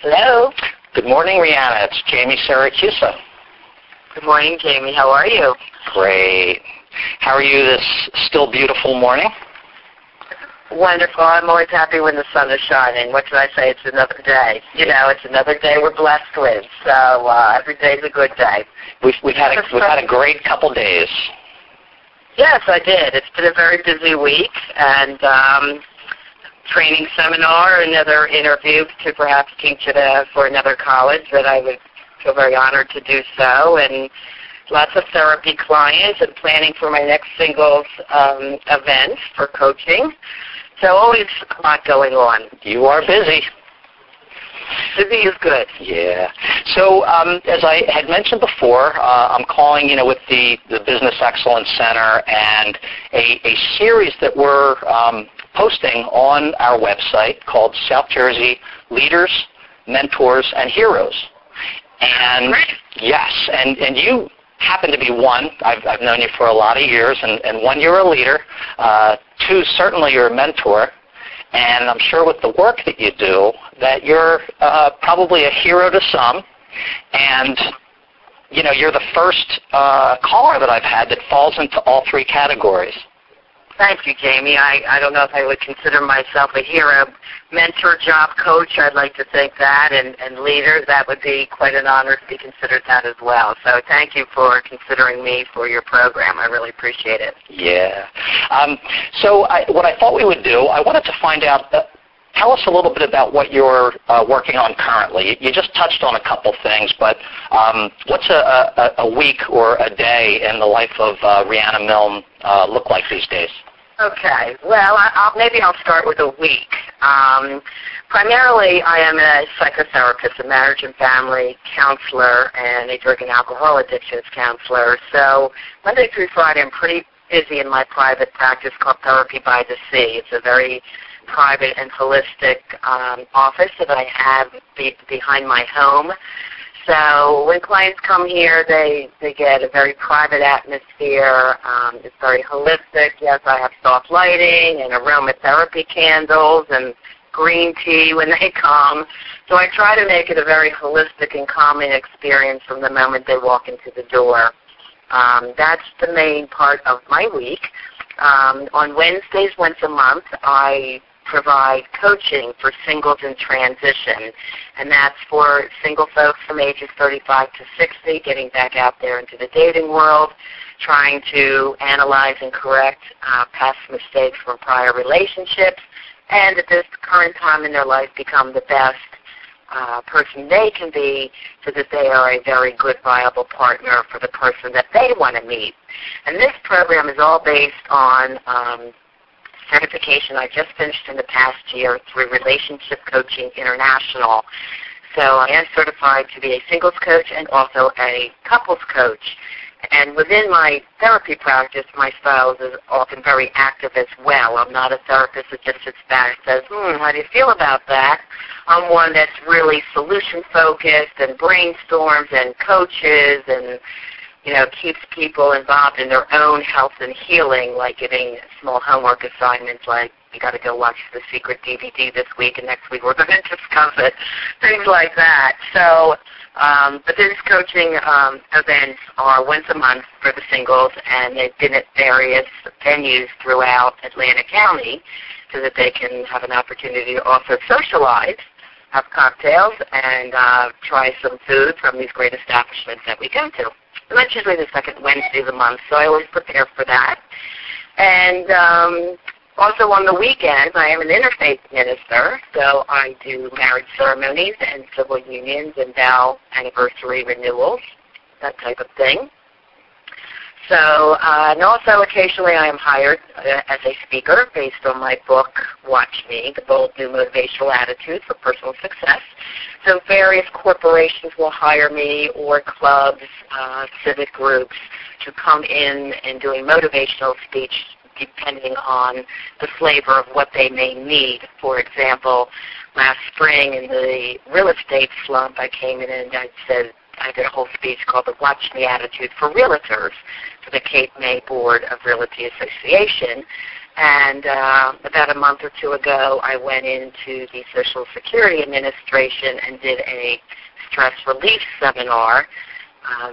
Hello. Good morning, Reana. It's Jamie Siracusa. Good morning, Jamie. How are you? Great. How are you this still beautiful morning? Wonderful. I'm always happy when the sun is shining. What can I say? It's another day. You know, it's another day we're blessed with. So every day's a good day. We've had a great couple days. Yes, I did. It's been a very busy week, and training seminar, another interview to perhaps teach it for another college that I would feel very honored to do so, and lots of therapy clients and planning for my next singles event for coaching. So always a lot going on. You are busy. Busy is good. Yeah. So as I had mentioned before, I'm calling, with the Business Excellence Center and a series that we're posting on our website called South Jersey Leaders, Mentors, and Heroes. And yes, and you happen to be one. I've known you for a lot of years, and one, you're a leader. Two, certainly you're a mentor. And I'm sure with the work that you do that you're probably a hero to some. And, you're the first caller that I've had that falls into all three categories. Thank you, Jamie. I don't know if I would consider myself a hero. Mentor, job coach, I'd like to think that, and leader, that would be quite an honor to be considered that as well. So thank you for considering me for your program. I really appreciate it. Yeah. So what I thought we would do, I wanted to find out, tell us a little bit about what you're working on currently. You just touched on a couple things, but what's a week or a day in the life of Reana Milne look like these days? Okay. Well, maybe I'll start with a week. Primarily, I am a psychotherapist, a marriage and family counselor, and a drug and alcohol addictions counselor. So Monday through Friday, I'm pretty busy in my private practice called Therapy by the Sea. It's a very private and holistic office that I have behind my home. So when clients come here, they get a very private atmosphere. It's very holistic. Yes, I have soft lighting and aromatherapy candles and green tea when they come. So I try to make it a very holistic and calming experience from the moment they walk into the door. That's the main part of my week. On Wednesdays, once a month, I provide coaching for singles in transition, and that's for single folks from ages 35 to 60, getting back out there into the dating world, trying to analyze and correct past mistakes from prior relationships, and at this current time in their life become the best person they can be so that they are a very good, viable partner for the person that they want to meet. And this program is all based on certification I just finished in the past year through Relationship Coaching International. So I am certified to be a singles coach and also a couples coach. And within my therapy practice, my style is often very active as well. I'm not a therapist that just sits back and says, how do you feel about that? I'm one that's really solution-focused and brainstorms and coaches and keeps people involved in their own health and healing, like giving small homework assignments like, you got to go watch The Secret DVD this week, and next week we're going to discuss it, things like that. So, but these coaching events are once a month for the singles, and they've been at various venues throughout Atlantic County so that they can have an opportunity to also socialize, have cocktails, and try some food from these great establishments that we go to. And that's usually the second Wednesday of the month, so I always prepare for that. And also on the weekends, I am an interfaith minister, so I do marriage ceremonies and civil unions and vow anniversary renewals, that type of thing. So, and also occasionally I am hired as a speaker based on my book, Watch Me, The Bold New Motivational Attitude for Personal Success. So various corporations will hire me, or clubs, civic groups, to come in and do a motivational speech depending on the flavor of what they may need. For example, last spring in the real estate slump, I came in and I did a whole speech called the Watch Me Attitude for Realtors for the Cape May Board of Realty Association. And about a month or two ago, I went into the Social Security Administration and did a stress relief seminar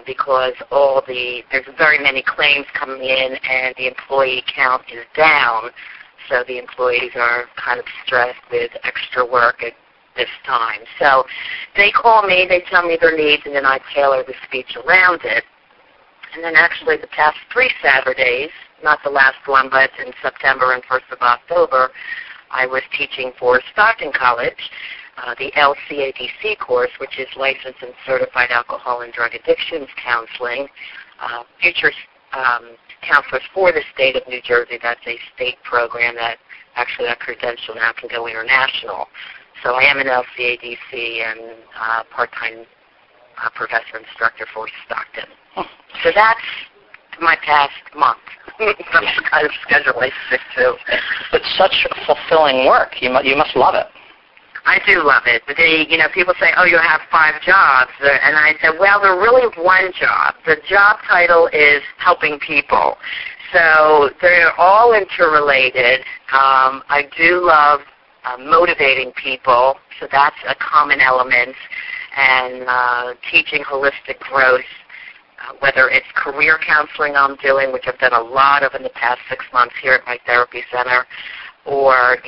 because there's very many claims coming in and the employee count is down. So the employees are kind of stressed with extra work at this time. So they call me, they tell me their needs, and then I tailor the speech around it. And then actually the past 3 Saturdays, not the last one, but in September and 1st of October, I was teaching for Stockton College, the LCADC course, which is Licensed and Certified Alcohol and Drug Addictions Counseling. Future counselors for the state of New Jersey, that's a state program that actually that credential now can go international. So I am an LCADC and part-time professor instructor for Stockton. So that's my past month. That's the kind of schedule I stick to. It's such fulfilling work. You must love it. I do love it. People say, oh, you have 5 jobs. And I said, well, they're really one job. The job title is helping people. So they're all interrelated. I do love motivating people, so that's a common element, and teaching holistic growth, whether it's career counseling I'm doing, which I've done a lot of in the past 6 months here at my therapy center, or,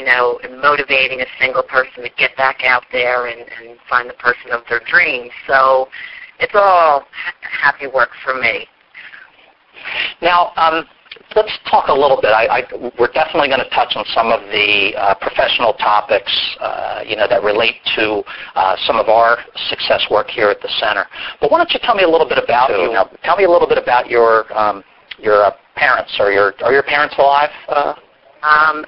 motivating a single person to get back out there and find the person of their dreams. So it's all happy work for me. Now, let's talk a little bit. We're definitely going to touch on some of the professional topics, that relate to some of our success work here at the center. But why don't you tell me a little bit about you? Now, tell me a little bit about your parents. Are your parents alive?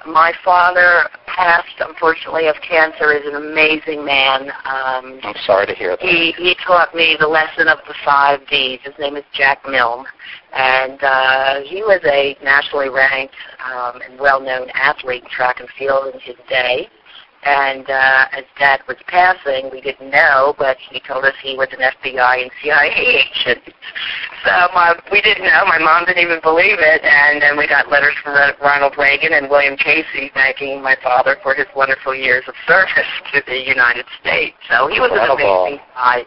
My father passed, unfortunately, of cancer. Is an amazing man. I'm sorry to hear that. He taught me the lesson of the 5 Ds. His name is Jack Milne, and he was a nationally ranked and well-known athlete in track and field in his day. And as Dad was passing, we didn't know, but he told us he was an FBI and CIA agent. So we didn't know. My mom didn't even believe it. And then we got letters from Ronald Reagan and William Casey thanking my father for his wonderful years of service to the United States. So he was an amazing guy.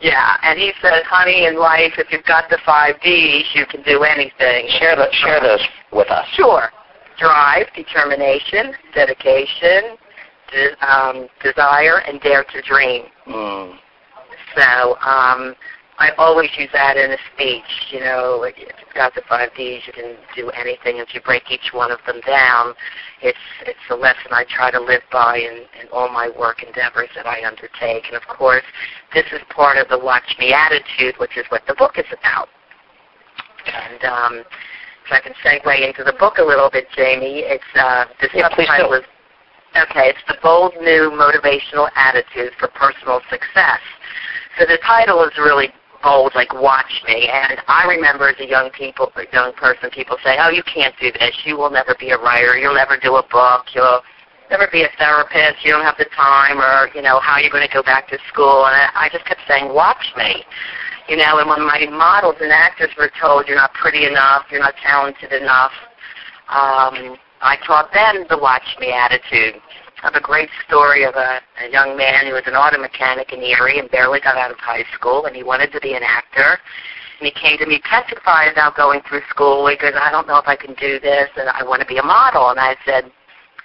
Yeah, and he said, honey, in life, if you've got the 5 Ds, you can do anything. Share those with us. Sure. Drive, determination, dedication, desire, and dare to dream. So I always use that in a speech. If you've got the 5 Ds, you can do anything. If you break each one of them down, it's a lesson I try to live by in all my work endeavors that I undertake. And, of course, this is part of the Watch Me attitude, which is what the book is about. And if I can segue into the book a little bit, Jamie, it's the subtitle is okay, it's The Bold New Motivational Attitude for Personal Success. So the title is really bold, like watch me. And I remember as a young person, people say, oh, you can't do this. You will never be a writer. You'll never do a book. You'll never be a therapist. You don't have the time, or, how are you going to go back to school? And I just kept saying, watch me. And when my models and actors were told, you're not pretty enough, you're not talented enough, I taught them the watch me attitude. I have a great story of a young man who was an auto mechanic in Erie and barely got out of high school, and he wanted to be an actor. And he came to me petrified about going through school because I don't know if I can do this, and I want to be a model. And I said,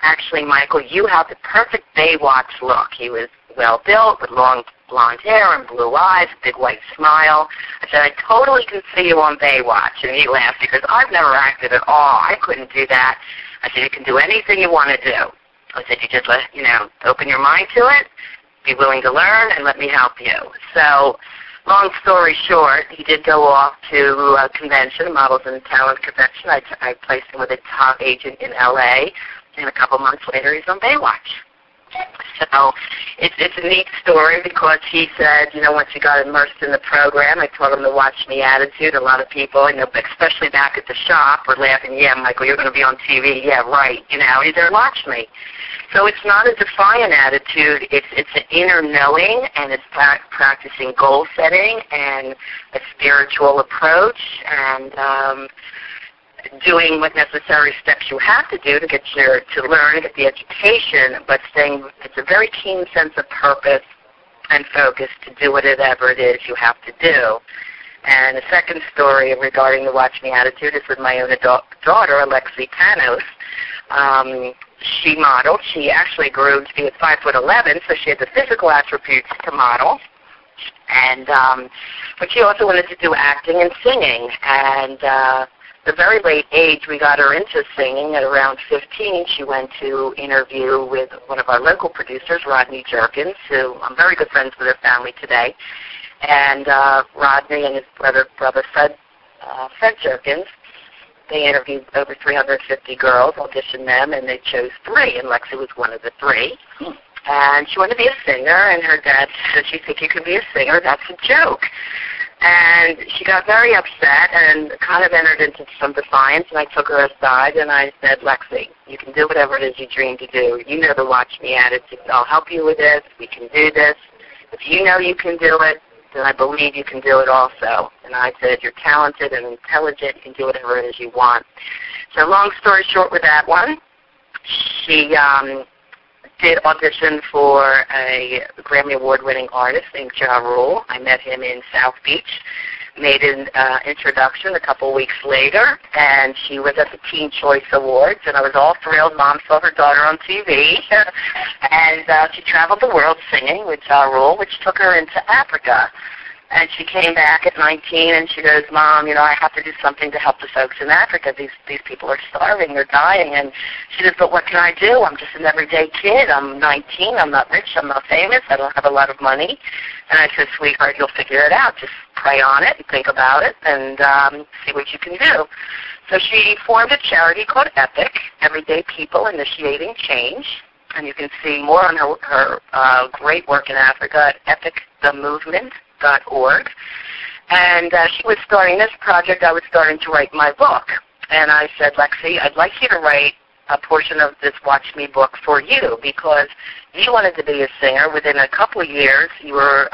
actually, Michael, you have the perfect Baywatch look. He was well-built with long blonde hair and blue eyes, a big white smile. I said, I totally can see you on Baywatch. And he laughed because I've never acted at all. I couldn't do that. I said, you can do anything you want to do. I said, you just open your mind to it, be willing to learn, and let me help you. So, long story short, he did go off to a convention, Models and Talent Convention. I placed him with a top agent in L.A., and a couple months later, he's on Baywatch. So it's a neat story because he said, once he got immersed in the program, I taught him the watch me attitude. A lot of people, especially back at the shop, were laughing, yeah, Michael, you're going to be on TV. Yeah, right. He said, watch me. So it's not a defiant attitude. It's an inner knowing, and it's practicing goal setting and a spiritual approach. And doing what necessary steps you have to do to to learn, get the education, but it's a very keen sense of purpose and focus to do whatever it is you have to do. And the second story regarding the Watch Me attitude is with my own daughter, Alexi Panos. She modeled. She actually grew to be at 5'11", so she had the physical attributes to model. And but she also wanted to do acting and singing. And the very late age, we got her into singing. At around 15, she went to interview with one of our local producers, Rodney Jerkins, who I'm very good friends with her family today. And Rodney and his brother Fred Jerkins, they interviewed over 350 girls, auditioned them, and they chose 3, and Lexi was one of the 3. And she wanted to be a singer, and her dad said, "You think you can be a singer? That's a joke." And she got very upset and kind of entered into some defiance, and I took her aside, and I said, "Lexi, you can do whatever it is you dream to do. You know the Watch Me attitude. I'll help you with this. We can do this. If you know you can do it, then I believe you can do it also." And I said, "You're talented and intelligent. You can do whatever it is you want." So long story short with that one, she did audition for a Grammy Award-winning artist named Ja Rule. I met him in South Beach, made an introduction a couple weeks later, and she was at the Teen Choice Awards, and I was all thrilled. Mom saw her daughter on TV, and she traveled the world singing with Ja Rule, which took her into Africa. And she came back at 19, and she goes, "Mom, I have to do something to help the folks in Africa. These people are starving. They're dying." And she says, "But what can I do? I'm just an everyday kid. I'm 19. I'm not rich. I'm not famous. I don't have a lot of money." And I said, "Sweetheart, you'll figure it out. Just pray on it and think about it and see what you can do." So she formed a charity called EPIC, Everyday People Initiating Change. And you can see more on her great work in Africa at epicthemovement.org. And she was starting this project. I was starting to write my book. And I said, "Lexi, I'd like you to write a portion of this Watch Me book for you because you wanted to be a singer. Within a couple of years, you were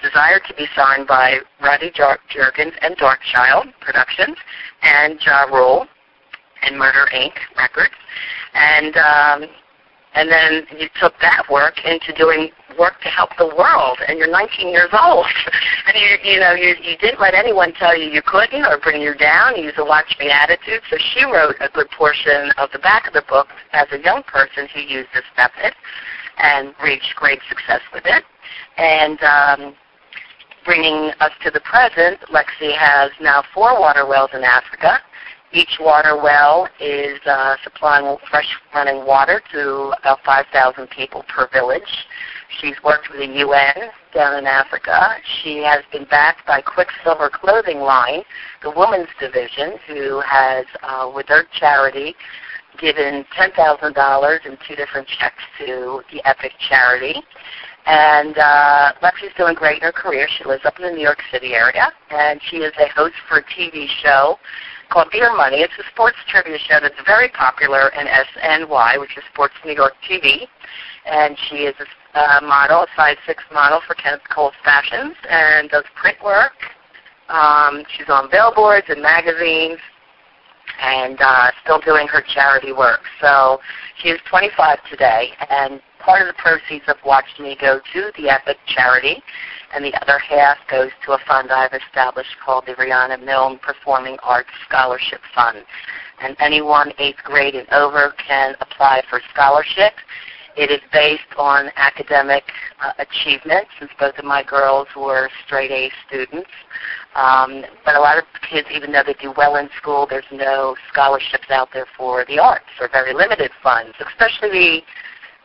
desired to be signed by Rodney Jerkins and Darkchild Productions and Ja Rule and Murder, Inc. Records. And then you took that work into doing work to help the world, and you're 19 years old. And you didn't let anyone tell you couldn't or bring you down. You used a Watch Me attitude. So she wrote a good portion of the back of the book as a young person who used this method and reached great success with it. And bringing us to the present, Lexi has now 4 water wells in Africa. Each water well is supplying fresh running water to about 5,000 people per village. She's worked with the UN down in Africa. She has been backed by Quicksilver Clothing Line, the women's division, who has, with their charity, given $10,000 in 2 different checks to the EPIC charity. And Lexi's doing great in her career. She lives up in the New York City area, and she is a host for a TV show called Beer Money. It's a sports trivia show that's very popular in SNY, which is Sports New York TV. And she is a model, a size 6 model for Kenneth Cole's Fashions, and does print work. She's on billboards and magazines, and still doing her charity work. So she is 25 today, and part of the proceeds of Watch Me go to the EPIC charity, and the other half goes to a fund I've established called the Reana Milne Performing Arts Scholarship Fund. And anyone 8th grade and over can apply for scholarship. It is based on academic achievement, since both of my girls were straight A students. But a lot of kids, even though they do well in school, there's no scholarships out there for the arts, or very limited funds, especially the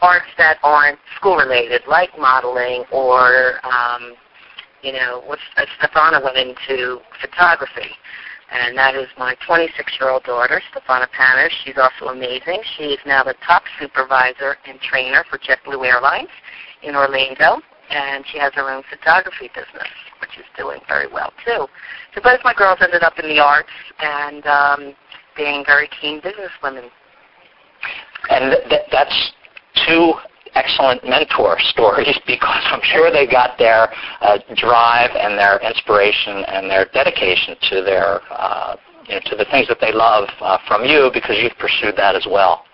arts that aren't school-related, like modeling or, Stefana went into photography. And that is my 26-year-old daughter, Stefana Panos. She's also amazing. She is now the top supervisor and trainer for JetBlue Airlines in Orlando, and she has her own photography business, which is doing very well, too. So both my girls ended up in the arts and being very keen businesswomen. And that's 2 excellent mentor stories, because I'm sure they got their drive and their inspiration and their dedication to their to the things that they love from you, because you've pursued that as well.